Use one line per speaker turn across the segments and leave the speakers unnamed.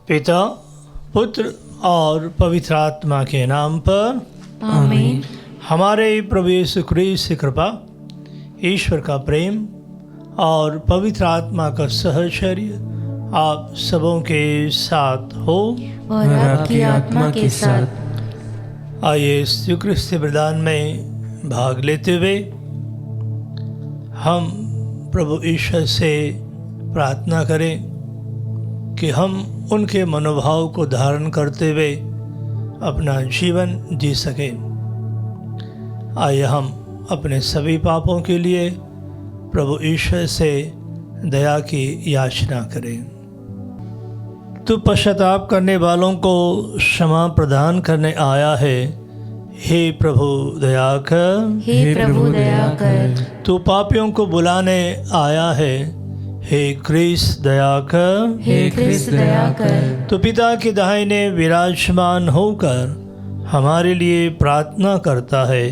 पिता, पुत्र और पवित्र आत्मा के नाम पर
आमीन।
हमारे प्रभु यीशु ख्रीस्त की कृपा, ईश्वर का प्रेम और पवित्र आत्मा का सहचर्य आप सबों के साथ हो
और आपकी आत्मा के साथ।
आइए यीशु ख्रीस्त के बलिदान में भाग लेते हुए हम प्रभु ईश्वर से प्रार्थना करें कि हम उनके मनोभाव को धारण करते हुए अपना जीवन जी सकें। आइए हम अपने सभी पापों के लिए प्रभु ईश्वर से दया की याचना करें। तू पश्चाताप करने वालों को क्षमा प्रदान करने आया है, हे प्रभु दया कर।
हे प्रभु दया कर।
तू पापियों को बुलाने आया है, हे क्रिस्त दया कर।
हे क्रिस्त दया कर।
तो पिता के दाहिने विराजमान होकर हमारे लिए प्रार्थना करता है,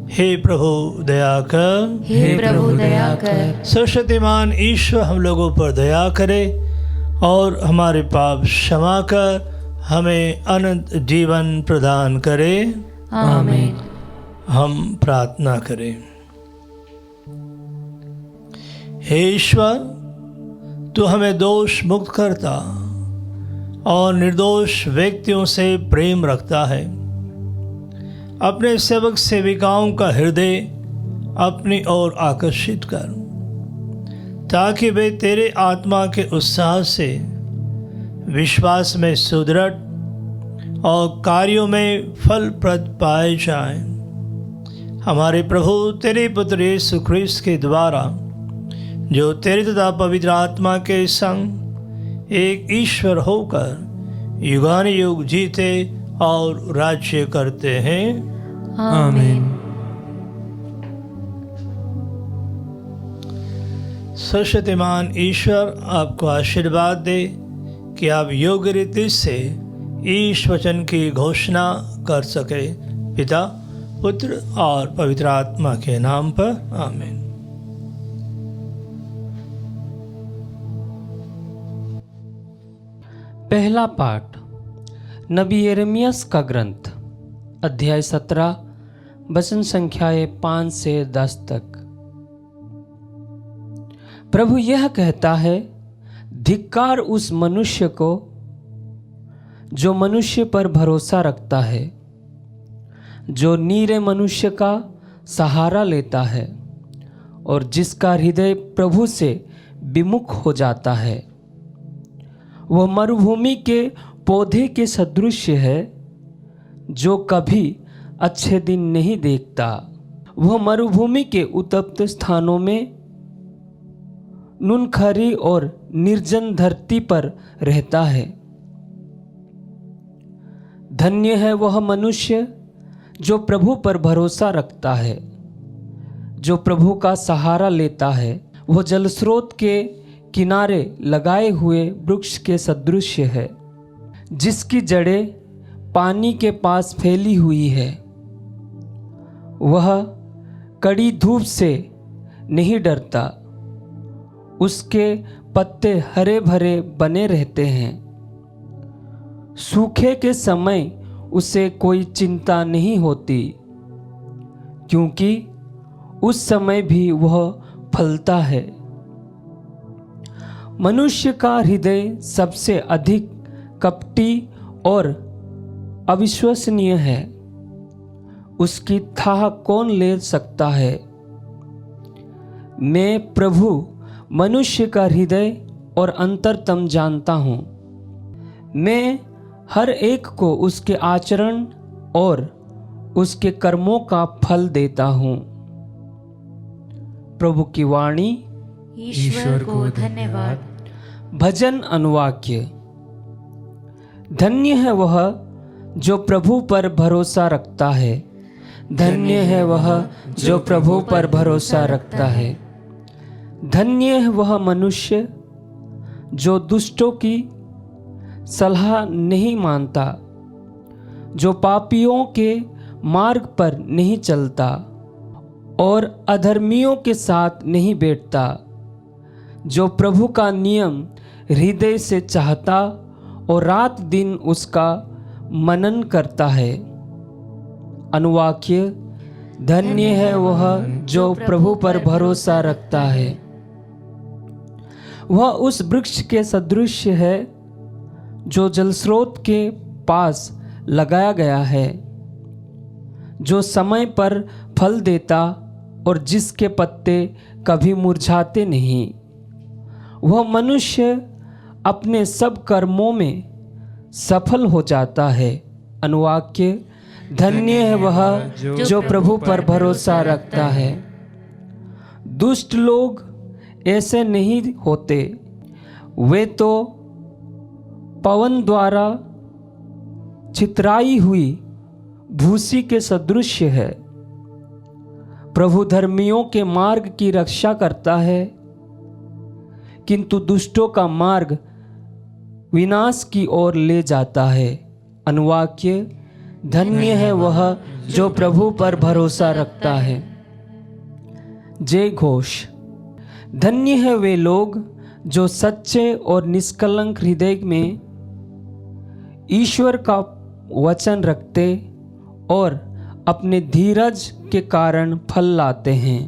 हे प्रभु दया कर।
हे प्रभु दया कर।
सर्वशक्तिमान ईश्वर हम लोगों पर दया करे और हमारे पाप क्षमा कर हमें अनंत जीवन प्रदान करे।
आमीन।
हम प्रार्थना करें। हे ईश्वर, तू हमें दोष मुक्त करता और निर्दोष व्यक्तियों से प्रेम रखता है। अपने सेवक सेविकाओं का हृदय अपनी ओर आकर्षित कर, ताकि वे तेरे आत्मा के उत्साह से विश्वास में सुदृढ़ और कार्यों में फलप्रद पाए जाएं। हमारे प्रभु तेरे पुत्र यीशु ख्रीस्त के द्वारा, जो तेरे तथा पवित्र आत्मा के संग एक ईश्वर होकर युगानुयुग जीते और राज्य करते हैं।
आमीन।
सर्वशक्तिमान ईश्वर आपको आशीर्वाद दे कि आप योग्य रीति से ईश वचन की घोषणा कर सके। पिता, पुत्र और पवित्र आत्मा के नाम पर आमीन।
पहला पाठ नबी यिर्मयाह का ग्रंथ, अध्याय 17, वचन संख्याएं 5 से 10 तक। प्रभु यह कहता है, धिक्कार उस मनुष्य को जो मनुष्य पर भरोसा रखता है, जो नीरे मनुष्य का सहारा लेता है और जिसका हृदय प्रभु से विमुख हो जाता है। वह मरुभूमि के पौधे के सदृश है, जो कभी अच्छे दिन नहीं देखता। वह मरुभूमि के उत्तप्त स्थानों में, नूनखरी और निर्जन धरती पर रहता है। धन्य है वह मनुष्य जो प्रभु पर भरोसा रखता है, जो प्रभु का सहारा लेता है। वह जलस्रोत के किनारे लगाए हुए वृक्ष के सदृश है, जिसकी जड़ें पानी के पास फैली हुई है। वह कड़ी धूप से नहीं डरता, उसके पत्ते हरे भरे बने रहते हैं। सूखे के समय उसे कोई चिंता नहीं होती, क्योंकि उस समय भी वह फलता है। मनुष्य का हृदय सबसे अधिक कपटी और अविश्वसनीय है, उसकी थाह कौन ले सकता है। मैं प्रभु मनुष्य का हृदय और अंतरतम जानता हूँ। मैं हर एक को उसके आचरण और उसके कर्मों का फल देता हूँ। प्रभु की वाणी।
ईश्वर को धन्यवाद।
भजन अनुवाक्य। धन्य है वह जो प्रभु पर भरोसा रखता है, धन्य है वह जो प्रभु पर भरोसा रखता है। धन्य है वह मनुष्य जो दुष्टों की सलाह नहीं मानता, जो पापियों के मार्ग पर नहीं चलता और अधर्मियों के साथ नहीं बैठता, जो प्रभु का नियम हृदय से चाहता और रात दिन उसका मनन करता है। अनुवाक्य: धन्य है वह जो प्रभु पर भरोसा रखता है। वह उस वृक्ष के सदृश है जो जलस्रोत के पास लगाया गया है, जो समय पर फल देता और जिसके पत्ते कभी मुरझाते नहीं। वह मनुष्य अपने सब कर्मों में सफल हो जाता है। अनुवाक्य: धन्य है वह जो प्रभु पर भरोसा रखता है। दुष्ट लोग ऐसे नहीं होते, वे तो पवन द्वारा चितराई हुई भूसी के सदृश है। प्रभु धर्मियों के मार्ग की रक्षा करता है, किंतु दुष्टों का मार्ग विनाश की ओर ले जाता है। अनुवाक्य: धन्य है वह जो प्रभु पर भरोसा रखता है। जय घोष। धन्य है वे लोग जो सच्चे और निष्कलंक हृदय में ईश्वर का वचन रखते और अपने धीरज के कारण फल लाते हैं।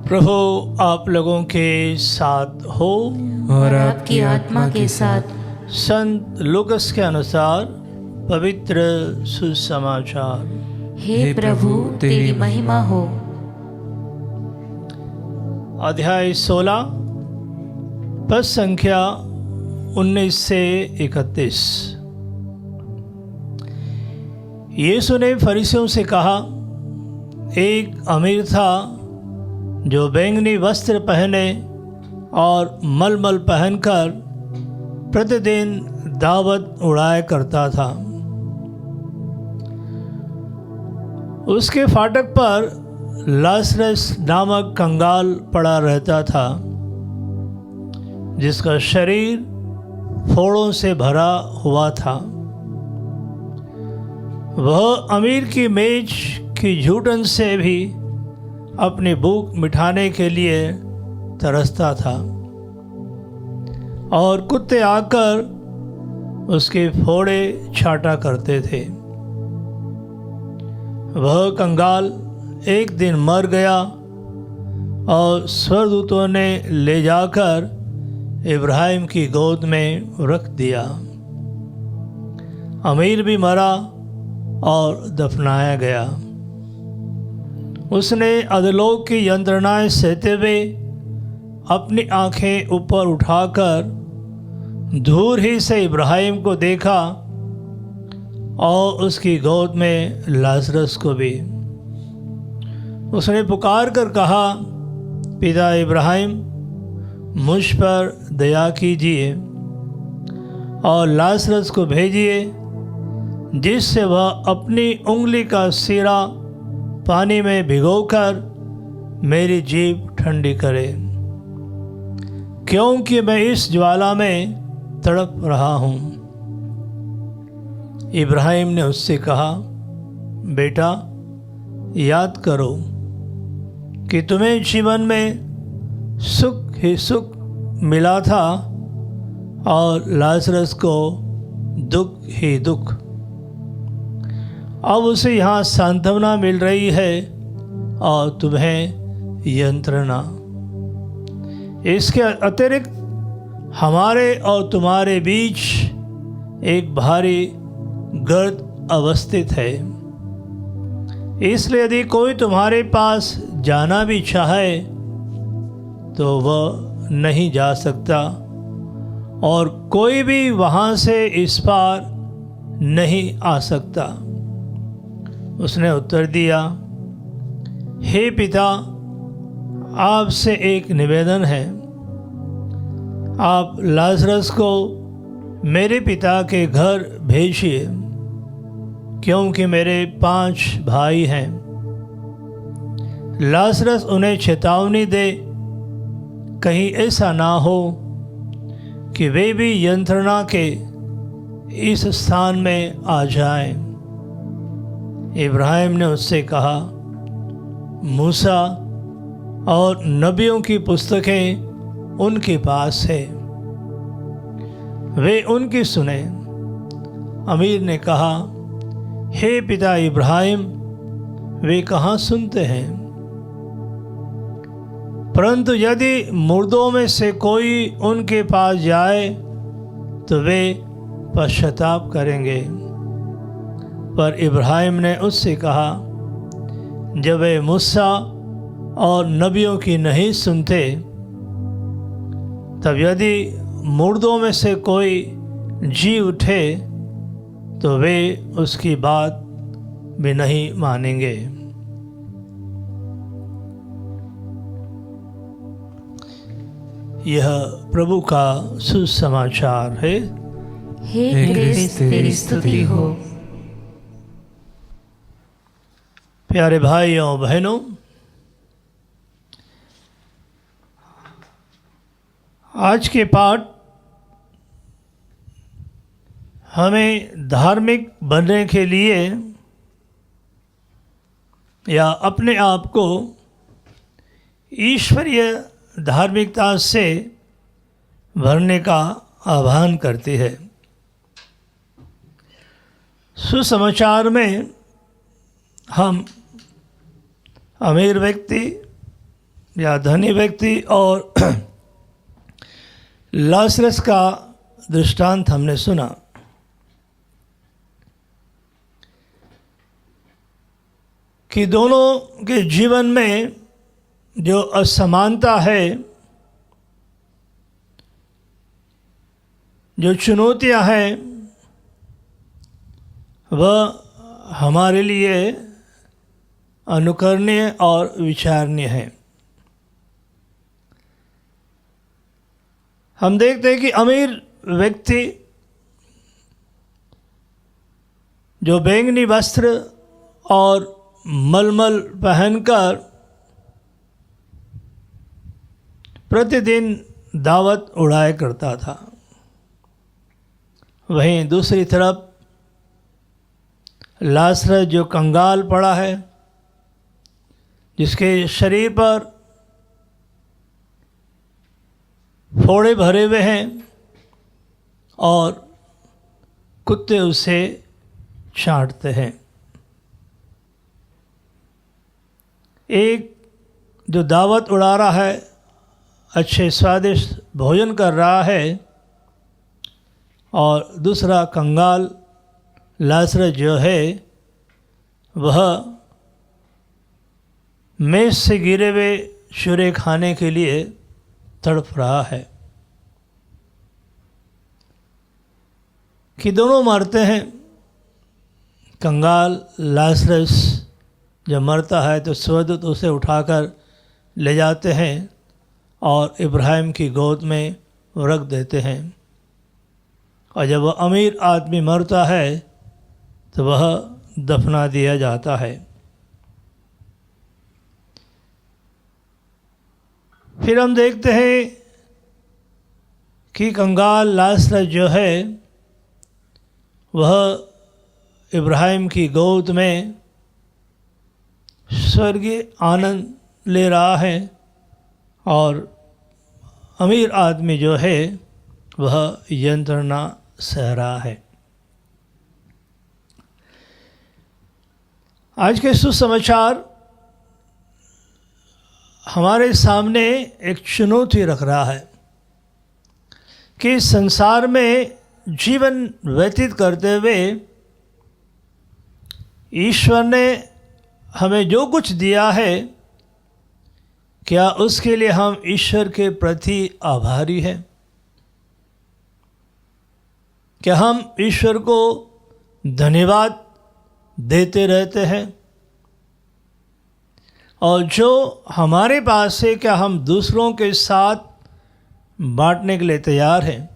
प्रभु आप लोगों के साथ हो
और आपकी आत्मा के साथ।
संत लूकस के अनुसार पवित्र सुसमाचार।
हे प्रभु तेरी महिमा हो।
अध्याय 16 पद संख्या 19 से 31। यीशु ने फरीसियों से कहा, एक अमीर था जो बैंगनी वस्त्र पहने और मलमल पहनकर प्रतिदिन दावत उड़ाया करता था। उसके फाटक पर लाजरस नामक कंगाल पड़ा रहता था, जिसका शरीर फोड़ों से भरा हुआ था। वह अमीर की मेज की झूठन से भी अपनी भूख मिटाने के लिए तरसता था, और कुत्ते आकर उसके फोड़े छाटा करते थे। वह कंगाल एक दिन मर गया और स्वर्गदूतों ने ले जाकर इब्राहिम की गोद में रख दिया। अमीर भी मरा और दफनाया गया। उसने अधोलोक की यंत्रणाएं सहते हुए अपनी आंखें ऊपर उठाकर दूर ही से इब्राहिम को देखा और उसकी गोद में लाजरस को भी। उसने पुकार कर कहा, पिता इब्राहिम, मुझ पर दया कीजिए और लाजरस को भेजिए, जिससे वह अपनी उंगली का सिरा पानी में भिगोकर मेरी जीभ ठंडी करे, क्योंकि मैं इस ज्वाला में तड़प रहा हूँ। इब्राहिम ने उससे कहा, बेटा, याद करो कि तुम्हें जीवन में सुख ही सुख मिला था और लाजरस को दुख ही दुख। अब उसे यहाँ सांत्वना मिल रही है और तुम्हें यंत्रणा। इसके अतिरिक्त हमारे और तुम्हारे बीच एक भारी गर्द अवस्थित है। इसलिए यदि कोई तुम्हारे पास जाना भी चाहे तो वह नहीं जा सकता, और कोई भी वहाँ से इस पार नहीं आ सकता। उसने उत्तर दिया, हे पिता, आपसे एक निवेदन है। आप लाजरस को मेरे पिता के घर भेजिए, क्योंकि मेरे 5 भाई हैं। लाजरस उन्हें चेतावनी दे, कहीं ऐसा ना हो कि वे भी यंत्रणा के इस स्थान में आ जाएं। इब्राहिम ने उससे कहा, मूसा और नबियों की पुस्तकें उनके पास है, वे उनकी सुने। अमीर ने कहा, हे पिता इब्राहिम, वे कहाँ सुनते हैं? परंतु यदि मुर्दों में से कोई उनके पास जाए तो वे पश्चाताप करेंगे। पर इब्राहिम ने उससे कहा, जब वे मूसा और नबियों की नहीं सुनते, तब यदि मुर्दों में से कोई जी उठे तो वे उसकी बात भी नहीं मानेंगे। यह प्रभु का सुसमाचार है।
हे क्रिस्त तेरी स्तुति हो।
प्यारे भाइयों बहनों, आज के पाठ हमें धार्मिक बनने के लिए या अपने आप को ईश्वरीय धार्मिकता से भरने का आह्वान करती है। सुसमाचार में हम अमीर व्यक्ति या धनी व्यक्ति और लाजरस का दृष्टांत हमने सुना। कि दोनों के जीवन में जो असमानता है, जो चुनौतियां हैं, वह हमारे लिए अनुकरणीय और विचारणीय है। हम देखते हैं कि अमीर व्यक्ति जो बैंगनी वस्त्र और मलमल पहनकर प्रतिदिन दावत उड़ाया करता था, वहीं दूसरी तरफ लाजरस जो कंगाल पड़ा है, जिसके शरीर पर फोड़े भरे हुए हैं और कुत्ते उसे चाटते हैं। एक जो दावत उड़ा रहा है, अच्छे स्वादिष्ट भोजन कर रहा है, और दूसरा कंगाल लाजरस जो है वह मेज से गिरे हुए चूरे खाने के लिए तड़प रहा है। कि दोनों मरते हैं। कंगाल लाजरस जब मरता है तो स्वर्गदूत उसे उठाकर ले जाते हैं और इब्राहिम की गोद में रख देते हैं। और जब वह अमीर आदमी मरता है तो वह दफना दिया जाता है। फिर हम देखते हैं कि कंगाल लाजरस जो है वह इब्राहिम की गोद में स्वर्गीय आनंद ले रहा है, और अमीर आदमी जो है वह यंत्रणा सह रहा है। आज के सुसमाचार हमारे सामने एक चुनौती रख रहा है कि संसार में जीवन व्यतीत करते हुए ईश्वर ने हमें जो कुछ दिया है, क्या उसके लिए हम ईश्वर के प्रति आभारी हैं? क्या हम ईश्वर को धन्यवाद देते रहते हैं? और जो हमारे पास है, क्या हम दूसरों के साथ बांटने के लिए तैयार हैं?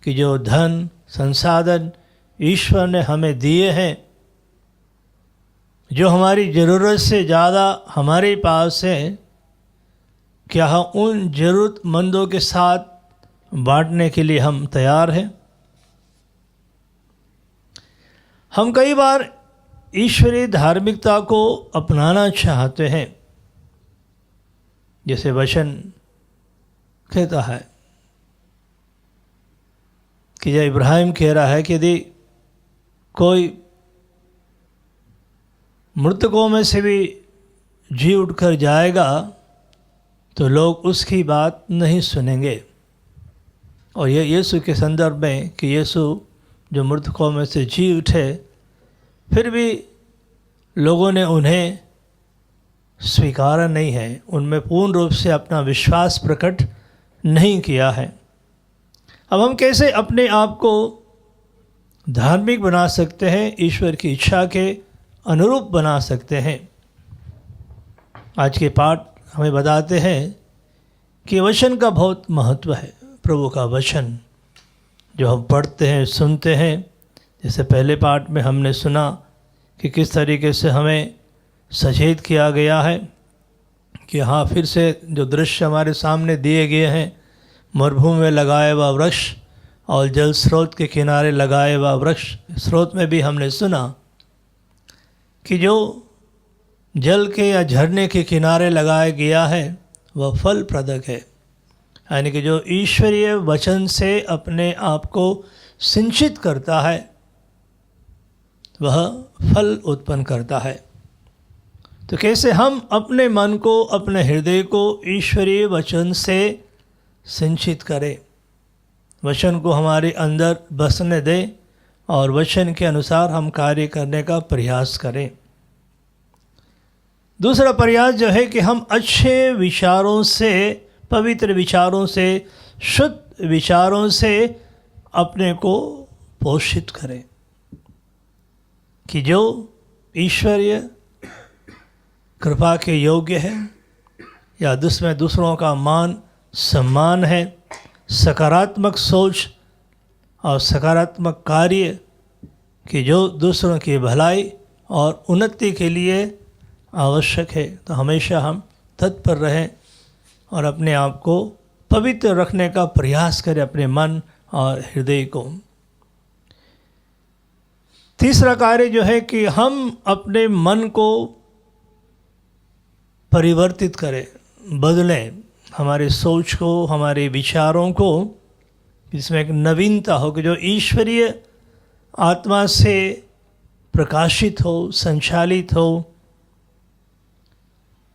कि जो धन संसाधन ईश्वर ने हमें दिए हैं, जो हमारी ज़रूरत से ज़्यादा हमारे पास है, क्या हम उन ज़रूरतमंदों के साथ बांटने के लिए हम तैयार हैं? हम कई बार ईश्वरीय धार्मिकता को अपनाना चाहते हैं, जैसे वचन कहता है कि जब इब्राहिम कह रहा है कि यदि कोई मृतकों में से भी जी उठकर जाएगा तो लोग उसकी बात नहीं सुनेंगे। और ये यीशु के संदर्भ में कि यीशु जो मृतकों में से जी उठे, फिर भी लोगों ने उन्हें स्वीकारा नहीं है, उनमें पूर्ण रूप से अपना विश्वास प्रकट नहीं किया है। अब हम कैसे अपने आप को धार्मिक बना सकते हैं, ईश्वर की इच्छा के अनुरूप बना सकते हैं? आज के पाठ हमें बताते हैं कि वचन का बहुत महत्व है। प्रभु का वचन जो हम पढ़ते हैं, सुनते हैं, जैसे पहले पाठ में हमने सुना कि किस तरीके से हमें सचेत किया गया है कि हाँ, फिर से जो दृश्य हमारे सामने दिए गए हैं, मरुभूमि में लगाया हुआ वृक्ष और जल स्रोत के किनारे लगाया हुआ वृक्ष, स्रोत में भी हमने सुना कि जो जल के या झरने के किनारे लगाया गया है वह फल प्रदक है, यानी कि जो ईश्वरीय वचन से अपने आप को सिंचित करता है वह फल उत्पन्न करता है। तो कैसे हम अपने मन को, अपने हृदय को ईश्वरीय वचन से सिंचित करें, वचन को हमारे अंदर बसने दें और वचन के अनुसार हम कार्य करने का प्रयास करें। दूसरा प्रयास जो है कि हम अच्छे विचारों से, पवित्र विचारों से, शुद्ध विचारों से अपने को पोषित करें कि जो ईश्वरीय कृपा के योग्य है या जिसमें दूसरों का मान सम्मान है, सकारात्मक सोच और सकारात्मक कार्य कि जो दूसरों की भलाई और उन्नति के लिए आवश्यक है, तो हमेशा हम तत्पर रहें और अपने आप को पवित्र रखने का प्रयास करें, अपने मन और हृदय को। तीसरा कार्य जो है कि हम अपने मन को परिवर्तित करें, बदलें, हमारे सोच को, हमारे विचारों को, जिसमें एक नवीनता हो कि जो ईश्वरीय आत्मा से प्रकाशित हो, संचालित हो,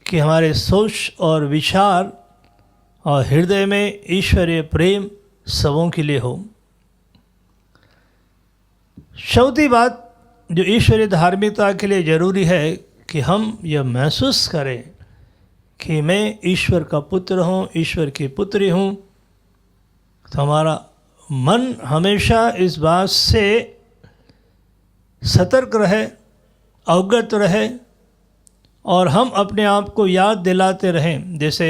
कि हमारे सोच और विचार और हृदय में ईश्वरीय प्रेम सबों के लिए हो। चौथी बात जो ईश्वरीय धार्मिकता के लिए ज़रूरी है कि हम यह महसूस करें कि मैं ईश्वर का पुत्र हूँ, ईश्वर की पुत्री हूँ। तो हमारा मन हमेशा इस बात से सतर्क रहे, अवगत रहे और हम अपने आप को याद दिलाते रहें। जैसे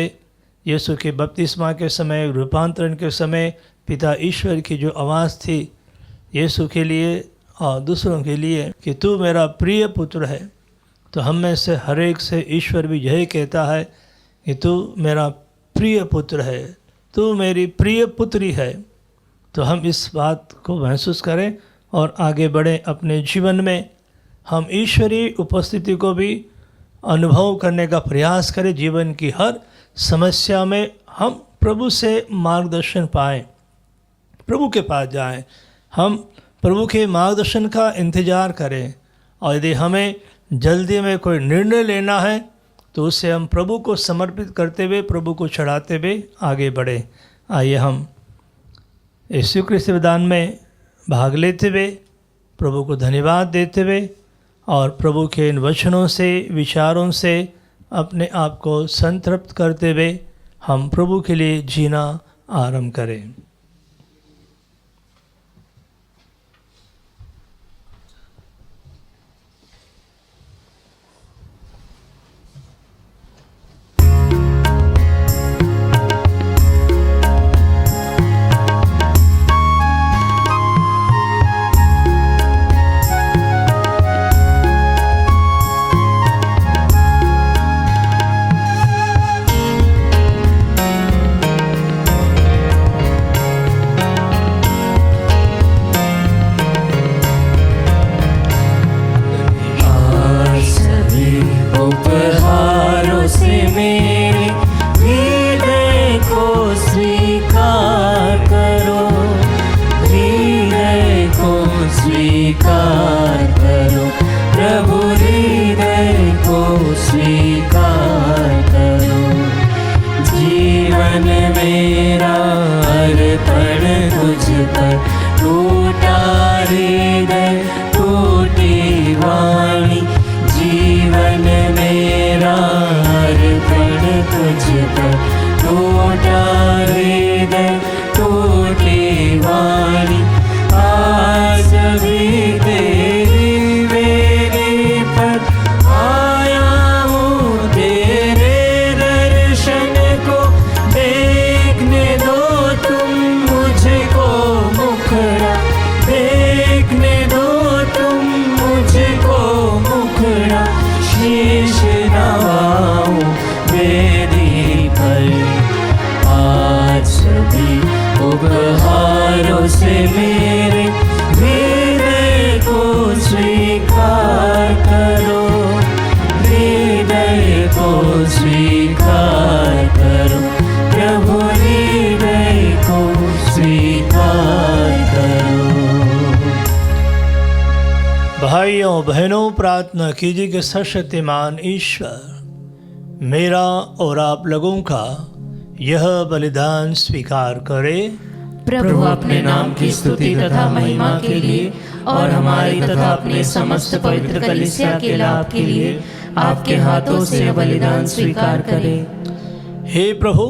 यीशु के बपतिस्मा के समय, रूपांतरण के समय पिता ईश्वर की जो आवाज़ थी यीशु के लिए और दूसरों के लिए कि तू मेरा प्रिय पुत्र है, तो हम में से हर एक से ईश्वर भी यही कहता है कि तू मेरा प्रिय पुत्र है, तू मेरी प्रिय पुत्री है। तो हम इस बात को महसूस करें और आगे बढ़ें अपने जीवन में। हम ईश्वरीय उपस्थिति को भी अनुभव करने का प्रयास करें। जीवन की हर समस्या में हम प्रभु से मार्गदर्शन पाएं, प्रभु के पास जाएं, हम प्रभु के मार्गदर्शन का इंतज़ार करें। और यदि हमें जल्दी में कोई निर्णय लेना है तो उसे हम प्रभु को समर्पित करते हुए, प्रभु को चढ़ाते हुए आगे बढ़ें। आइए हम इस स्वीकृत विधान में भाग लेते हुए प्रभु को धन्यवाद देते हुए और प्रभु के इन वचनों से, विचारों से अपने आप को संतृप्त करते हुए हम प्रभु के लिए जीना आरंभ करें।
टूटा हृदय टूटी वाणी, जीवन मेरा अर्पण तुझ पर। टूटा हृदय टूटी वाणी, आज भी तेरी वेदी पर आया हूँ। तेरे दर्शन को देखने दो तुम मुझको मुखड़ा, देखने दो तुम मुझको मुखड़ा। शीश नवाऊं वेदी पर, आज भी उपहारों से मेरे हृदय को स्वीकार करो, हृदय को स्वीकार करो प्रभु, हृदय को स्वीकार करो।
भाइयों बहनों, प्रार्थना कीजिए कि सर्वशक्तिमान ईश्वर मेरा और आप लोगों का यह बलिदान स्वीकार करे।
प्रभु अपने नाम की स्तुति तथा महिमा के लिए और हमारी तथा अपने समस्त पवित्र कलीसिया के लाभ के लिए आपके हाथों से यह बलिदान स्वीकार करें।
हे प्रभु,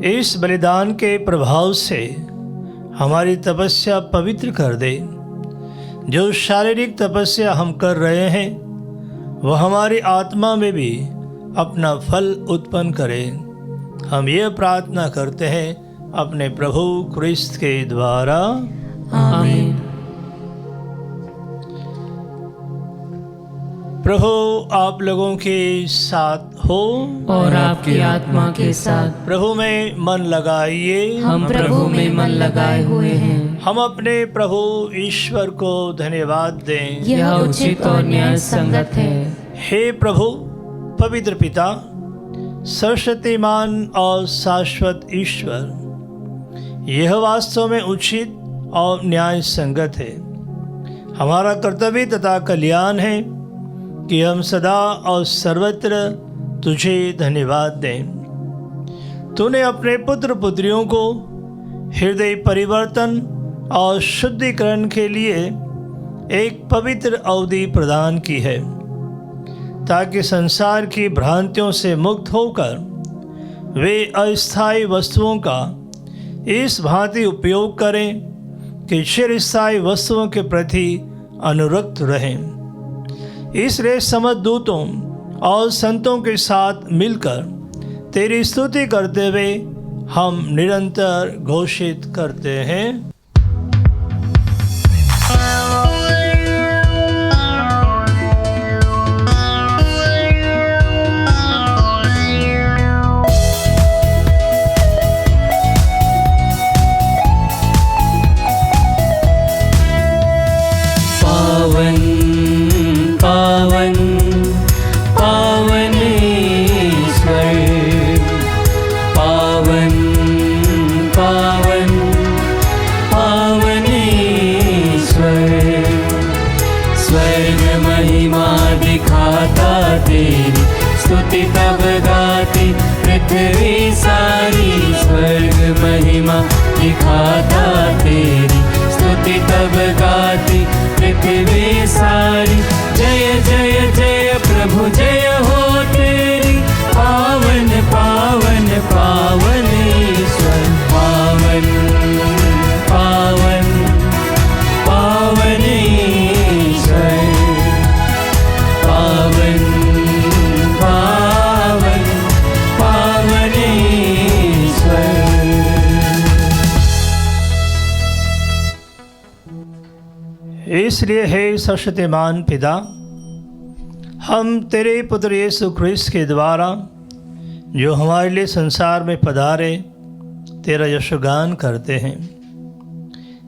इस बलिदान के प्रभाव से हमारी तपस्या पवित्र कर दे। जो शारीरिक तपस्या हम कर रहे हैं वह हमारी आत्मा में भी अपना फल उत्पन्न करे। हम ये प्रार्थना करते हैं अपने प्रभु क्रिस्त के द्वारा,
आमीन।
प्रभु आप लोगों के साथ हो
और आपकी आत्मा के साथ।
प्रभु में मन लगाइए।
हम प्रभु में मन लगाए हुए हैं।
हम अपने प्रभु ईश्वर को धन्यवाद दें।
यह उचित और न्याय संगत है।
हे प्रभु पवित्र पिता, सर्वशक्तिमान और शाश्वत ईश्वर, यह वास्तव में उचित और न्याय संगत है। हमारा कर्तव्य तथा कल्याण है कि हम सदा और सर्वत्र तुझे धन्यवाद दें। तूने अपने पुत्र पुत्रियों को हृदय परिवर्तन और शुद्धिकरण के लिए एक पवित्र अवधि प्रदान की है, ताकि संसार की भ्रांतियों से मुक्त होकर वे अस्थायी वस्तुओं का इस भांति उपयोग करें कि चिरस्थायी वस्तुओं के प्रति अनुरक्त रहें। इसलिए समस्त दूतों और संतों के साथ मिलकर तेरी स्तुति करते हुए हम निरंतर घोषित करते हैं।
स्तुति तब गाती पृथ्वी सारी, स्वर्ग महिमा दिखाता तेरी। स्तुति तब गाती पृथ्वी सारी, जय जय जय प्रभु जय हो तेरी। पावन पावन पावन ईश्वर, पावन पावन पावन ईश्वर, पावन पावन पावन ईश्वर।
इसलिए हे सर्वशक्तिमान पिता, हम तेरे पुत्र यीशु ख्रिस्त के द्वारा जो हमारे लिए संसार में पधारे तेरा यशोगान करते हैं।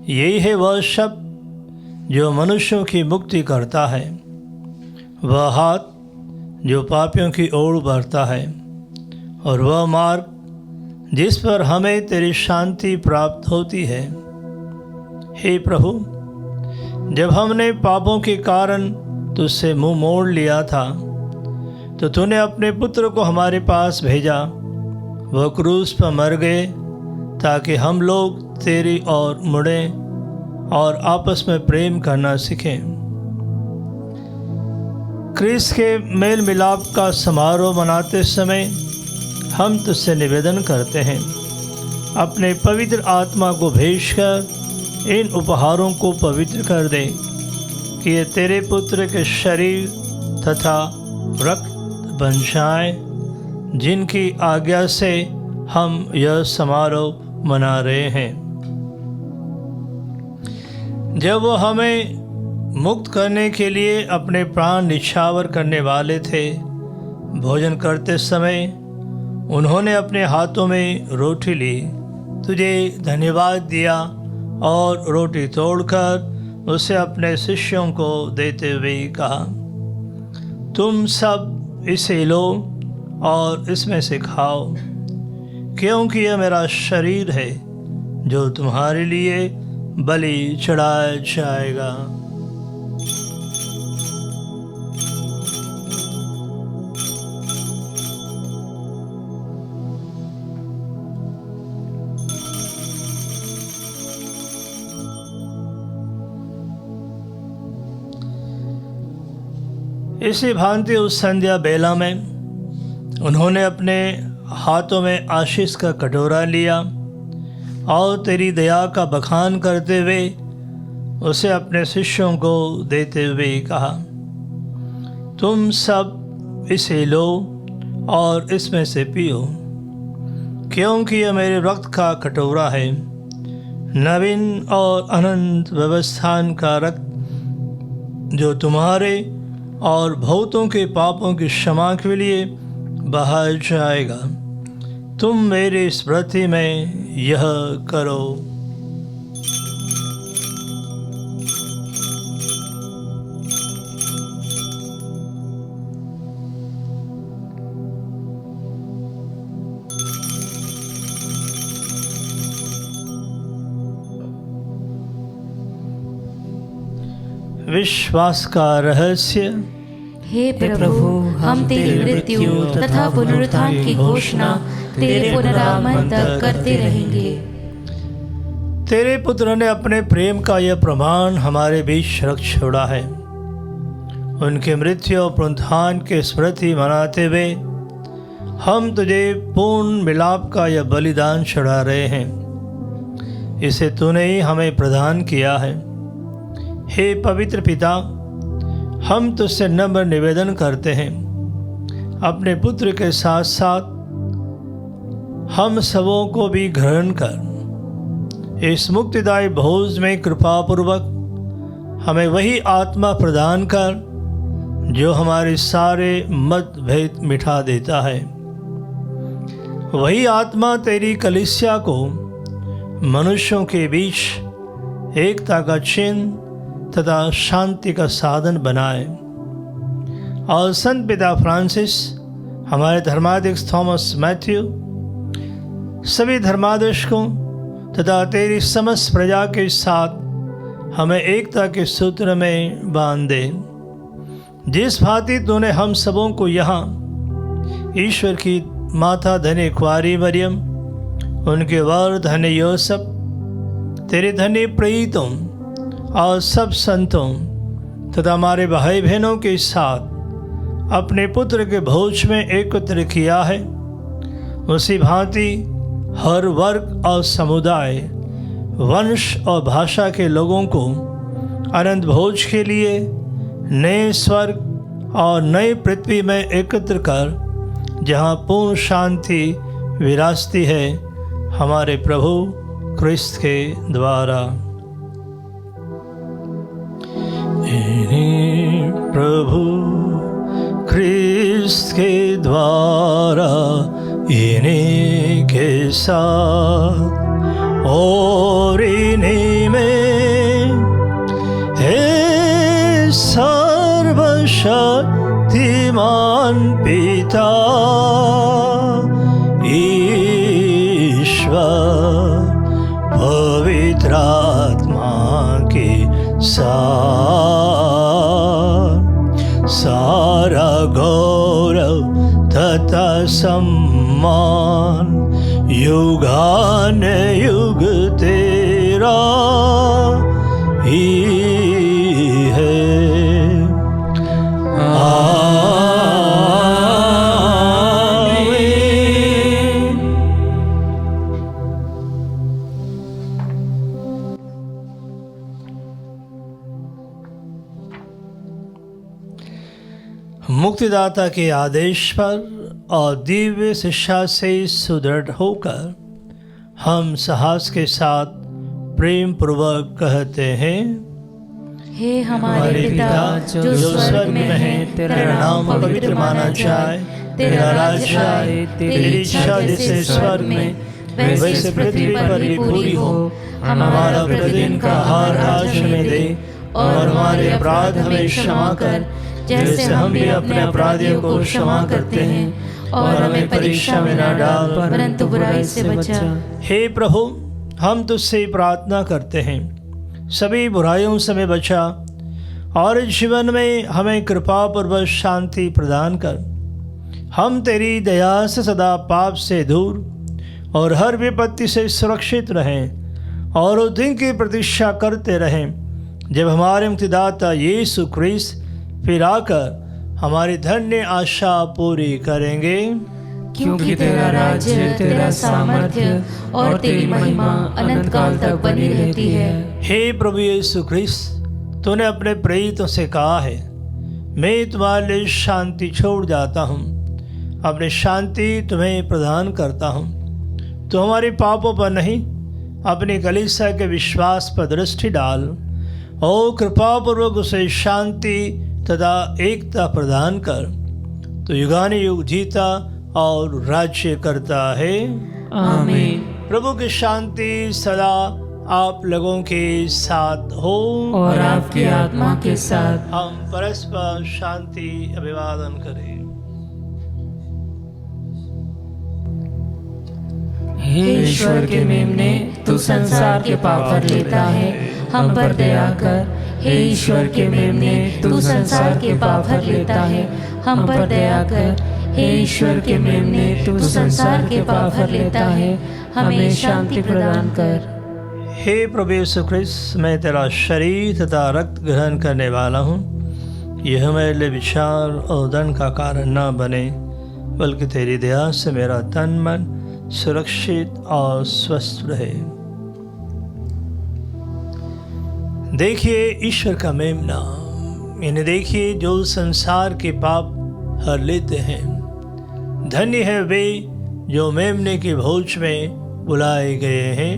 यही है वह शब्द जो मनुष्यों की मुक्ति करता है, वह हाथ जो पापियों की ओर बढ़ता है, और वह मार्ग जिस पर हमें तेरी शांति प्राप्त होती है। हे प्रभु, जब हमने पापों के कारण तुझसे मुंह मोड़ लिया था तो तूने अपने पुत्र को हमारे पास भेजा। वह क्रूस पर मर गए ताकि हम लोग तेरी ओर मुड़ें और आपस में प्रेम करना सीखें। क्रिस्त के मेल मिलाप का समारोह मनाते समय हम तुझसे निवेदन करते हैं, अपने पवित्र आत्मा को भेजकर इन उपहारों को पवित्र कर दे कि ये तेरे पुत्र के शरीर तथा रक्त बन जाए, जिनकी आज्ञा से हम यह समारोह मना रहे हैं। जब वो हमें मुक्त करने के लिए अपने प्राण निछावर करने वाले थे, भोजन करते समय उन्होंने अपने हाथों में रोटी ली, तुझे धन्यवाद दिया और रोटी तोड़कर उसे अपने शिष्यों को देते हुए कहा, तुम सब इसे लो और इसमें से खाओ, क्योंकि यह मेरा शरीर है जो तुम्हारे लिए बलि चढ़ाया जाएगा। इसी भांति उस संध्या बेला में उन्होंने अपने हाथों में आशीष का कटोरा लिया और तेरी दया का बखान करते हुए उसे अपने शिष्यों को देते हुए कहा, तुम सब इसे लो और इसमें से पियो, क्योंकि यह मेरे रक्त का कटोरा है, नवीन और अनंत व्यवस्थान का रक्त, जो तुम्हारे और बहुतों के पापों की क्षमा के लिए बहाया जाएगा। तुम मेरी स्मृति में यह करो। विश्वास का रहस्य।
हे प्रभु, हम तेरी मृत्यु तथा पुनरुत्थान की घोषणा तेरे पुनरागमन तक करते रहेंगे।
तेरे पुत्र ने अपने प्रेम का यह प्रमाण हमारे बीच रख छोड़ा है। उनके मृत्यु और पुनरुत्थान के स्मृति मनाते हुए हम तुझे पूर्ण मिलाप का यह बलिदान चढ़ा रहे हैं। इसे तूने ही हमें प्रदान किया है। हे पवित्र पिता, हम तुझसे नम्र निवेदन करते हैं, अपने पुत्र के साथ साथ हम सबों को भी ग्रहण कर इस मुक्तिदायी भोज में कृपापूर्वक हमें वही आत्मा प्रदान कर जो हमारे सारे मतभेद मिटा देता है। वही आत्मा तेरी कलीसिया को मनुष्यों के बीच एकता का चिन्ह तथा शांति का साधन बनाए, और संत पिता फ्रांसिस, हमारे धर्माध्यक्ष थॉमस मैथ्यू, सभी धर्माध्यक्षों तथा तेरी समस्त प्रजा के साथ हमें एकता के सूत्र में बांध दे। जिस भांति तूने हम सबों को यहाँ ईश्वर की माता धन्य कुंवारी मरियम, उनके वर धन्य योसेफ, तेरे धन्य प्रीतों और सब संतों तथा हमारे भाई बहनों के साथ अपने पुत्र के भोज में एकत्र किया है, उसी भांति हर वर्ग और समुदाय, वंश और भाषा के लोगों को अनंत भोज के लिए नए स्वर्ग और नई पृथ्वी में एकत्र कर, जहाँ पूर्ण शांति विराजती है हमारे प्रभु क्रिस्त के द्वारा। प्रभु क्रिस्त के द्वारा, इन्हीं के साथ और इन्हीं में हे सर्वशक्तिमान पिता ईश्वर पवित्र आत्मा के सारा गौरव तथा सम्मान युगान युग तेरा ही है। मुक्तिदाता के आदेश पर और दिव्य शिक्षा से सुदृढ़ होकर हम साहस के साथ प्रेम पूर्वक कहते हैं,
हे हमारे पिता जो स्वर्ग में है, तेरा नाम पवित्र माना जाए, तेरा राज्य आए, तेरी इच्छा जैसे स्वर्ग में वैसे पृथ्वी पर भी पूरी हो। हमारा प्रतिदिन का आहार आज हमें दे, और हमारे अपराध हमें क्षमा कर जैसे हम भी अपने अपराधियों को क्षमा करते हैं, और हमें परीक्षा में न डाल परंतु बुराई से बचा।
हे प्रभु, हम तुझसे प्रार्थना करते हैं, सभी बुराइयों से हमें बचा और जीवन में हमें कृपा पूर्वक शांति प्रदान कर। हम तेरी दया से सदा पाप से दूर और हर विपत्ति से सुरक्षित रहें, और उस दिन की प्रतीक्षा करते रहें जब हमारे मुक्तिदाता यीशु ख्रीस्त फिर आकर हमारी धन्य आशा पूरी करेंगे।
क्योंकि तेरा राज्य, तेरा सामर्थ्य और तेरी महिमा अनंत काल तक बनी रहती है।
हे प्रभु यीशु ख्रीस्त, तूने अपने प्रेरितों से कहा है, मैं तुम्हारे लिए शांति छोड़ जाता हूँ, अपनी शांति तुम्हें प्रदान करता हूँ। तो हमारे पापों पर नहीं, अपनी कलीसिया के विश्वास पर दृष्टि डाल और कृपापूर्वक उसे शांति तथा एकता प्रदान कर। तो युगानि युग जीता और राज्य करता है।
आमीन।
प्रभु की शांति सदा आप लोगों के साथ हो
और आपकी आत्मा के साथ।
हम परस्पर शांति अभिवादन करें।
हे ईश्वर के मेमने, तू संसार के पाप हर लेता है, हम पर दया कर। हे ईश्वर के मेमने, तू संसार के पाप हर लेता है, हम पर दया कर। हे ईश्वर के मेमने, तू संसार के पाप हर लेता है, हमें शांति प्रदान कर।
हे प्रभु यीशु ख्रीस्त, मैं तेरा शरीर तथा रक्त ग्रहण करने वाला हूँ। यह मेरे लिए विचार और दंड का कारण न बने, बल्कि तेरी दया से मेरा तन मन सुरक्षित और स्वस्थ रहे। देखिए ईश्वर का मेमना, इन्हें देखिए जो संसार के पाप हर लेते हैं। धन्य है वे जो मेमने के भोज में बुलाए गए हैं।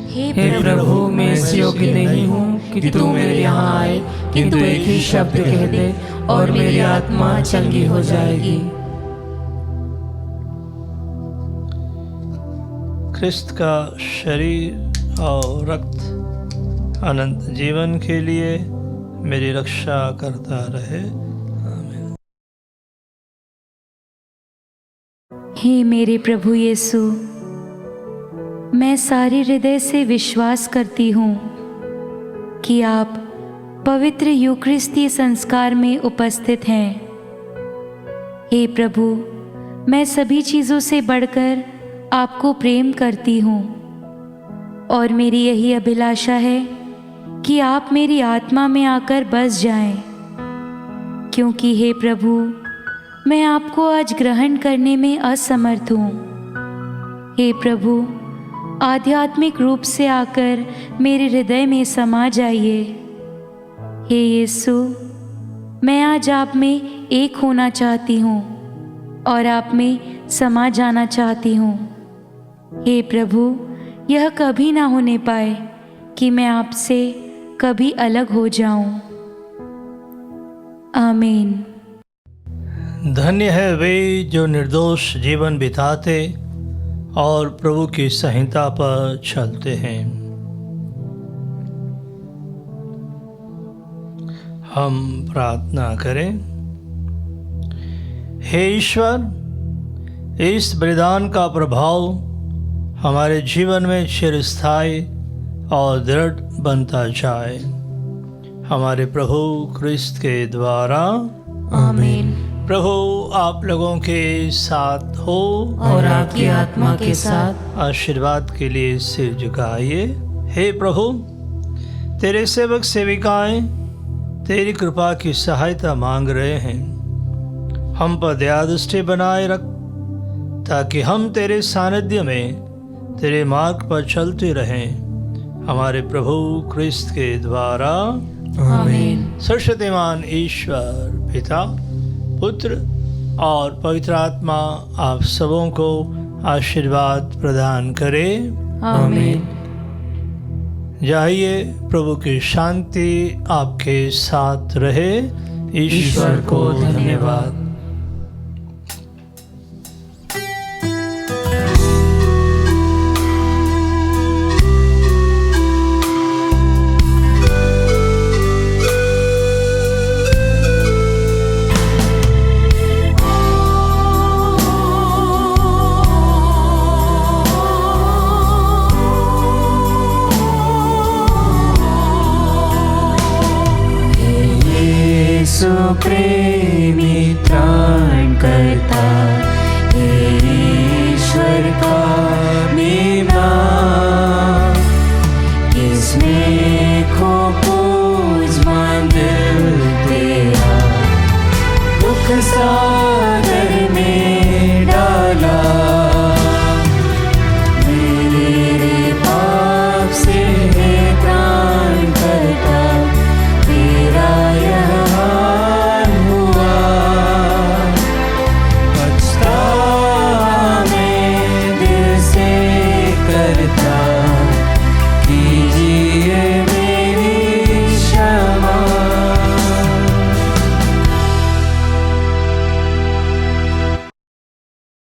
हे प्रभु, मैं इस योग्य नहीं हूँ कि तू मेरे यहाँ आए, किंतु एक ही शब्द कह दे और मेरी आत्मा चंगी हो जाएगी।
ख्रिस्त का शरीर और रक्त अनंत जीवन के लिए मेरी रक्षा करता रहे। आमीन।
हे मेरे प्रभु यीशु, मैं सारे हृदय से विश्वास करती हूँ कि आप पवित्र यूकरिस्तीय संस्कार में उपस्थित हैं। हे प्रभु, मैं सभी चीज़ों से बढ़कर आपको प्रेम करती हूँ, और मेरी यही अभिलाषा है कि आप मेरी आत्मा में आकर बस जाएं, क्योंकि हे प्रभु, मैं आपको आज ग्रहण करने में असमर्थ हूँ। हे प्रभु, आध्यात्मिक रूप से आकर मेरे हृदय में समा जाइए। हे यीशु, मैं आज आप में एक होना चाहती हूँ और आप में समा जाना चाहती हूँ। हे प्रभु, यह कभी ना होने पाए कि मैं आपसे कभी अलग हो जाऊं। आमीन।
धन्य है वे जो निर्दोष जीवन बिताते और प्रभु की संहिता पर चलते हैं। हम प्रार्थना करें। हे ईश्वर, इस बलिदान का प्रभाव हमारे जीवन में चिरस्थायी और दृढ़ बनता जाए, हमारे प्रभु ख्रिस्त के द्वारा।
आमीन।
प्रभु आप लोगों के साथ हो
और आपकी आत्मा के साथ।
आशीर्वाद के लिए सिर झुकाइए। हे प्रभु, तेरे सेवक सेविकाएं तेरी कृपा की सहायता मांग रहे हैं। हम पर दया दृष्टि बनाए रख, ताकि हम तेरे सानिध्य में तेरे मार्ग पर चलते रहें। हमारे प्रभु क्रिस्त के द्वारा
आमीन।
सर्वशक्तिमान ईश्वर पिता, पुत्र और पवित्र आत्मा आप सबों को आशीर्वाद प्रदान करे।
आमीन।
जाइए, प्रभु की शांति आपके साथ रहे।
ईश्वर को धन्यवाद।
यीशु प्रेमी त्राण करता, हे ईश्वर का मेवा, किसमें खो पूज मान दिल तेरा, दुख सा